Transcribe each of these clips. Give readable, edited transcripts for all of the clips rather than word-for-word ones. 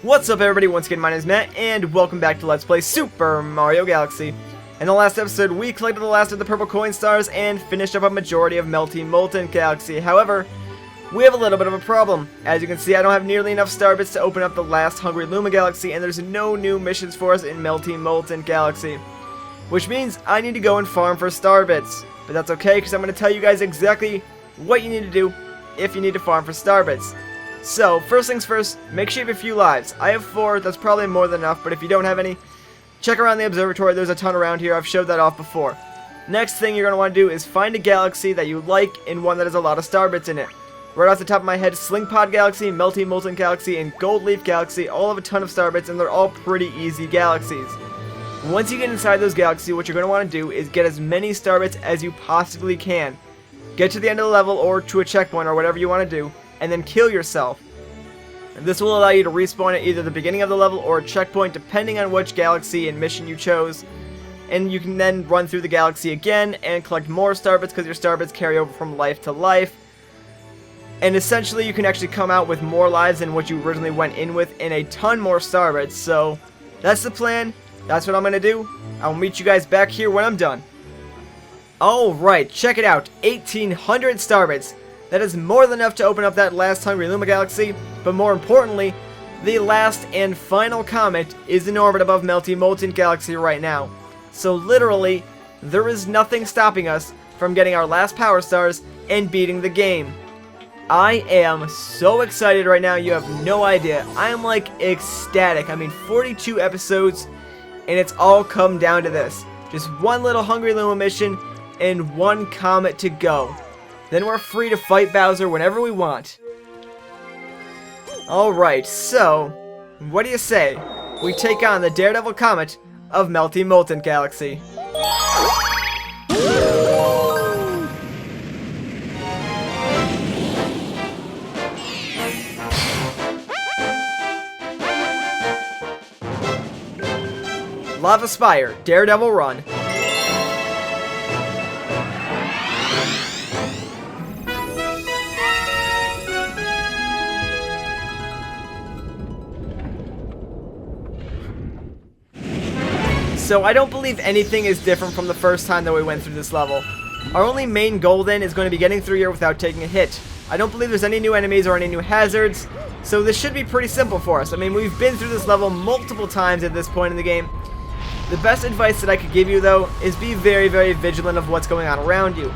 What's up everybody, once again my name is Matt, and welcome back to Let's Play Super Mario Galaxy. In the last episode, we collected the last of the purple coin stars and finished up a majority of Melty Molten Galaxy. However, we have a little bit of a problem. As you can see, I don't have nearly enough star bits to open up the last Hungry Luma Galaxy, and there's no new missions for us in Melty Molten Galaxy. Which means I need to go and farm for star bits. But that's okay, because I'm going to tell you guys exactly what you need to do if you need to farm for star bits. So, first things first, make sure you have a few lives. I have 4, that's probably more than enough, but if you don't have any, check around the observatory, there's a ton around here, I've showed that off before. Next thing you're going to want to do is find a galaxy that you like and one that has a lot of star bits in it. Right off the top of my head, Sling Pod Galaxy, Melty Molten Galaxy, and Gold Leaf Galaxy all have a ton of star bits, and they're all pretty easy galaxies. Once you get inside those galaxies, what you're going to want to do is get as many star bits as you possibly can. Get to the end of the level or to a checkpoint or whatever you want to do, and then kill yourself. And this will allow you to respawn at either the beginning of the level or a checkpoint depending on which galaxy and mission you chose. And you can then run through the galaxy again and collect more star bits because your star bits carry over from life to life. And essentially you can actually come out with more lives than what you originally went in with and a ton more star bits. So that's the plan. That's what I'm going to do. I'll meet you guys back here when I'm done. Alright, check it out. 1800 star bits. That is more than enough to open up that last Hungry Luma Galaxy, but more importantly, the last and final comet is in orbit above Melty Molten Galaxy right now. So literally, there is nothing stopping us from getting our last power stars and beating the game. I am so excited right now, you have no idea. I am like ecstatic. I mean, 42 episodes, and it's all come down to this. Just one little Hungry Luma mission, and one comet to go. Then we're free to fight Bowser whenever we want. Alright, so, what do you say? We take on the Daredevil Comet of Melty Molten Galaxy. Lava Spire, Daredevil Run. So I don't believe anything is different from the first time that we went through this level. Our only main goal then is going to be getting through here without taking a hit. I don't believe there's any new enemies or any new hazards, so this should be pretty simple for us. I mean, we've been through this level multiple times at this point in the game. The best advice that I could give you though is be very, very vigilant of what's going on around you.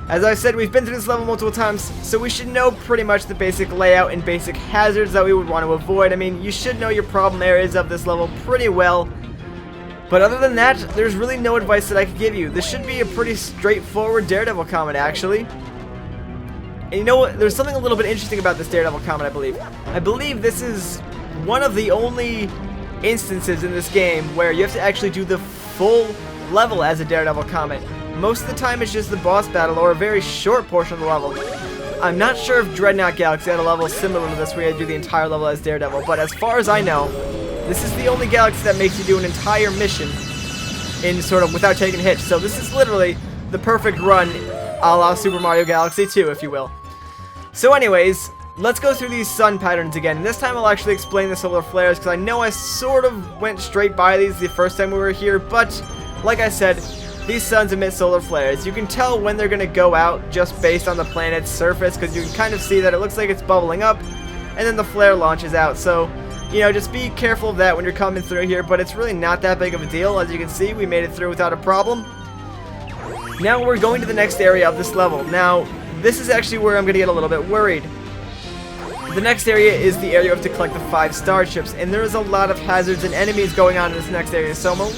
As I said, we've been through this level multiple times, so we should know pretty much the basic layout and basic hazards that we would want to avoid. I mean, you should know your problem areas of this level pretty well. But other than that, there's really no advice that I could give you. This should be a pretty straightforward Daredevil Comet, actually. And you know what? There's something a little bit interesting about this Daredevil Comet, I believe. I believe this is one of the only instances in this game where you have to actually do the full level as a Daredevil Comet. Most of the time it's just the boss battle or a very short portion of the level. I'm not sure if Dreadnought Galaxy had a level similar to this where you had to do the entire level as Daredevil, but as far as I know, this is the only galaxy that makes you do an entire mission in sort of without taking hits. So this is literally the perfect run a la Super Mario Galaxy 2, if you will. So anyways, let's go through these sun patterns again. This time I'll actually explain the solar flares because I know I sort of went straight by these the first time we were here, but like I said, these suns emit solar flares. You can tell when they're going to go out just based on the planet's surface because you can kind of see that it looks like it's bubbling up and then the flare launches out. So, you know, just be careful of that when you're coming through here, but it's really not that big of a deal. As you can see, we made it through without a problem. Now we're going to the next area of this level. Now, this is actually where I'm going to get a little bit worried. The next area is the area you have to collect the 5 star chips, and there is a lot of hazards and enemies going on in this next area, so I'm going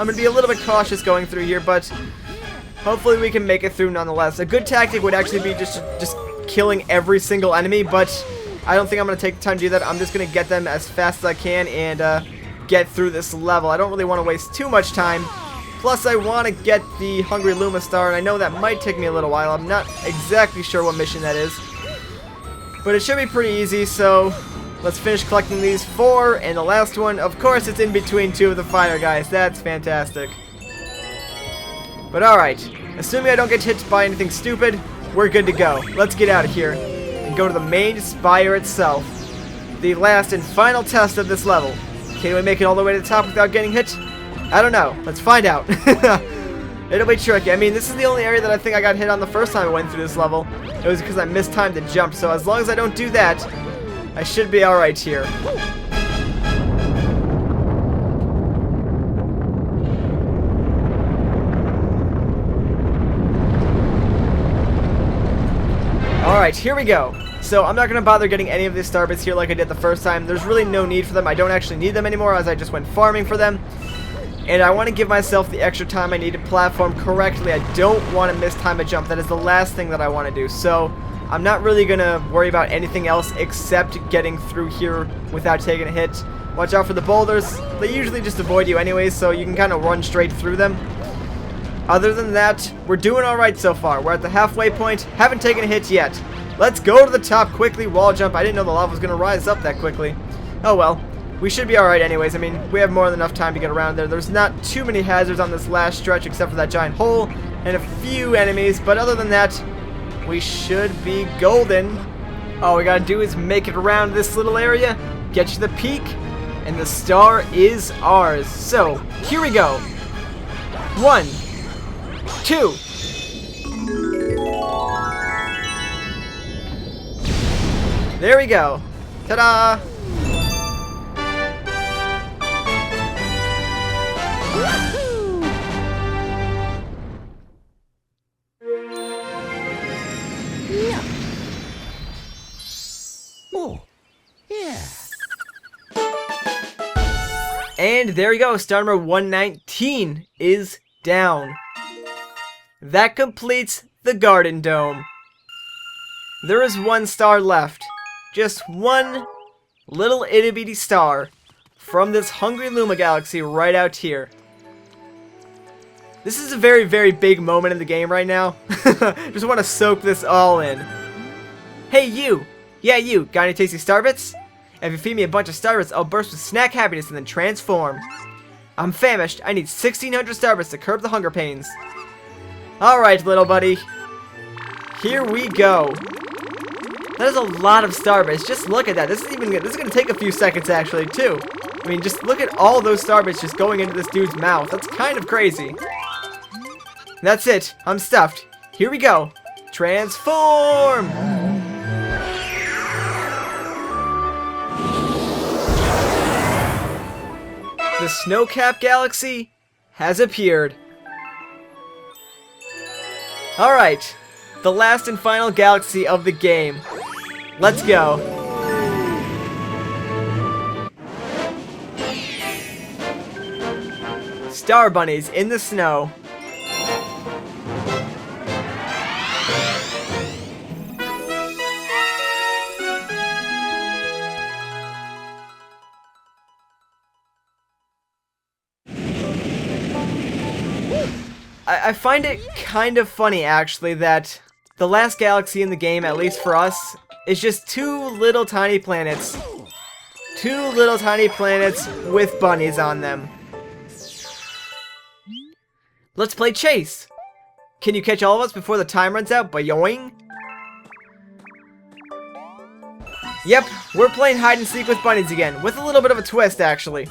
to be a little bit cautious going through here, but hopefully we can make it through nonetheless. A good tactic would actually be just killing every single enemy, but I don't think I'm going to take the time to do that. I'm just going to get them as fast as I can and get through this level. I don't really want to waste too much time. Plus, I want to get the Hungry Luma Star, and I know that might take me a little while. I'm not exactly sure what mission that is. But it should be pretty easy, so let's finish collecting these 4. And the last one, of course, it's in between 2 of the fire guys. That's fantastic. But alright, assuming I don't get hit by anything stupid, we're good to go. Let's get out of here and go to the main Spire itself. the last and final test of this level. Can we make it all the way to the top without getting hit? I don't know. Let's find out. It'll be tricky. I mean, this is the only area that I think I got hit on the first time I went through this level. It was because I mistimed the jump, so as long as I don't do that, I should be alright here. Alright, here we go. So I'm not going to bother getting any of these star bits here like I did the first time. There's really no need for them. I don't actually need them anymore as I just went farming for them. And I want to give myself the extra time I need to platform correctly. I don't want to mistime a jump. That is the last thing that I want to do. So I'm not really going to worry about anything else except getting through here without taking a hit. Watch out for the boulders. They usually just avoid you anyways, so you can kind of run straight through them. Other than that, we're doing alright so far. We're at the halfway point. Haven't taken a hit yet. Let's go to the top quickly. Wall jump. I didn't know the lava was going to rise up that quickly. Oh well. We should be alright anyways. I mean, we have more than enough time to get around there. There's not too many hazards on this last stretch except for that giant hole and a few enemies. But other than that, we should be golden. All we gotta do is make it around this little area, get to the peak, and the star is ours. So, here we go. 1, 2. There we go. Ta-da! Oh, yeah. And there we go. Star number 119 is down. That completes the Garden Dome. There is 1 star left. Just 1 little itty-bitty star from this Hungry Luma galaxy right out here. This is a very, very big moment in the game right now. Just want to soak this all in. Hey, you! Yeah, you! Got any tasty starbits? If you feed me a bunch of starbits, I'll burst with snack happiness and then transform. I'm famished. I need 1,600 starbits to curb the hunger pains. Alright, little buddy. Here we go. That is a lot of starbits. Just look at that. This is going to take a few seconds actually, too. I mean, just look at all those starbits just going into this dude's mouth. That's kind of crazy. That's it. I'm stuffed. Here we go. Transform! The Snowcap Galaxy has appeared. Alright. The last and final galaxy of the game. Let's go. Star bunnies in the snow. I find it kind of funny, actually, that the last galaxy in the game, at least for us, is just 2 little tiny planets. 2 little tiny planets with bunnies on them. Let's play chase! Can you catch all of us before the time runs out? Boing! Yep, we're playing hide and seek with bunnies again, with a little bit of a twist, actually.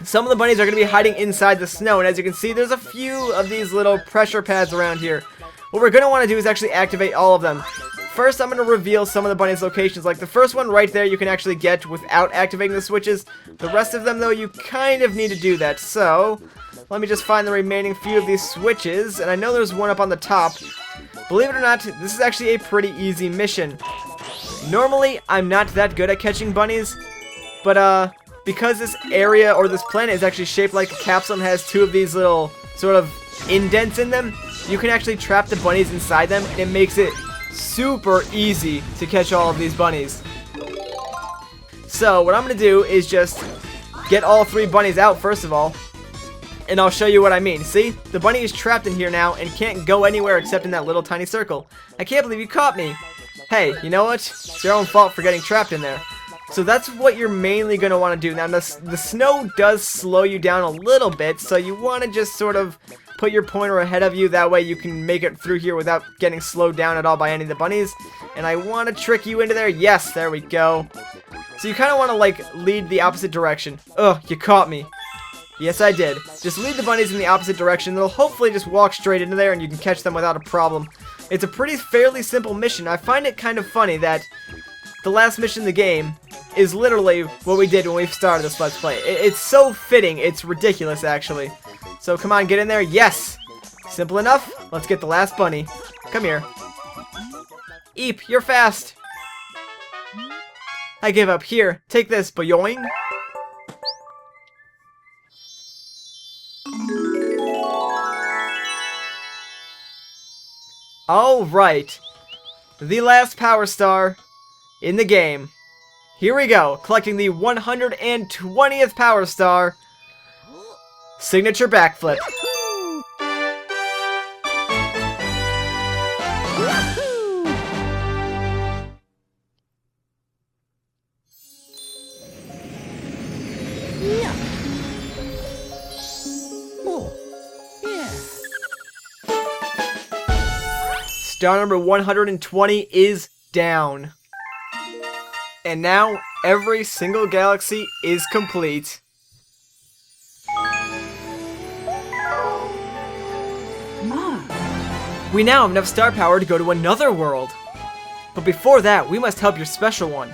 Some of the bunnies are going to be hiding inside the snow, and as you can see, there's a few of these little pressure pads around here. What we're going to want to do is actually activate all of them. First, I'm going to reveal some of the bunnies' locations. Like the first one right there, you can actually get without activating the switches. The rest of them, though, you kind of need to do that. So, let me just find the remaining few of these switches, and I know there's one up on the top. Believe it or not, this is actually a pretty easy mission. Normally, I'm not that good at catching bunnies, but, because this area or this planet is actually shaped like a capsule and has 2 of these little sort of indents in them, you can actually trap the bunnies inside them, and it makes it super easy to catch all of these bunnies. So what I'm going to do is just get all 3 bunnies out first of all, and I'll show you what I mean. See? The bunny is trapped in here now and can't go anywhere except in that little tiny circle. I can't believe you caught me. Hey, you know what? It's your own fault for getting trapped in there. So that's what you're mainly going to want to do. Now, the snow does slow you down a little bit, so you want to just sort of put your pointer ahead of you. That way you can make it through here without getting slowed down at all by any of the bunnies. And I want to trick you into there. Yes, there we go. So you kind of want to, like, lead the opposite direction. Ugh, you caught me. Yes, I did. Just lead the bunnies in the opposite direction. They'll hopefully just walk straight into there and you can catch them without a problem. It's a fairly simple mission. I find it kind of funny that the last mission in the game is literally what we did when we started this Let's Play. It's so fitting. It's ridiculous, actually. So come on, get in there. Yes! Simple enough. Let's get the last bunny. Come here. Eep, you're fast. I give up. Here, take this, boyoing. Alright. The last power star in the game. Here we go. Collecting the 120th power star. Signature backflip. Star number 120 is down. And now, every single galaxy is complete. We now have enough star power to go to another world. But before that, we must help your special one.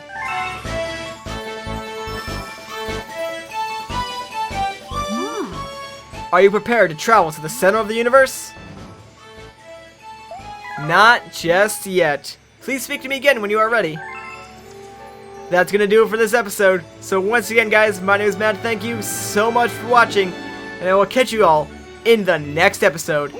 Are you prepared to travel to the center of the universe? Not just yet. Please speak to me again when you are ready. That's gonna do it for this episode. So once again, guys, my name is Matt. Thank you so much for watching, and I will catch you all in the next episode.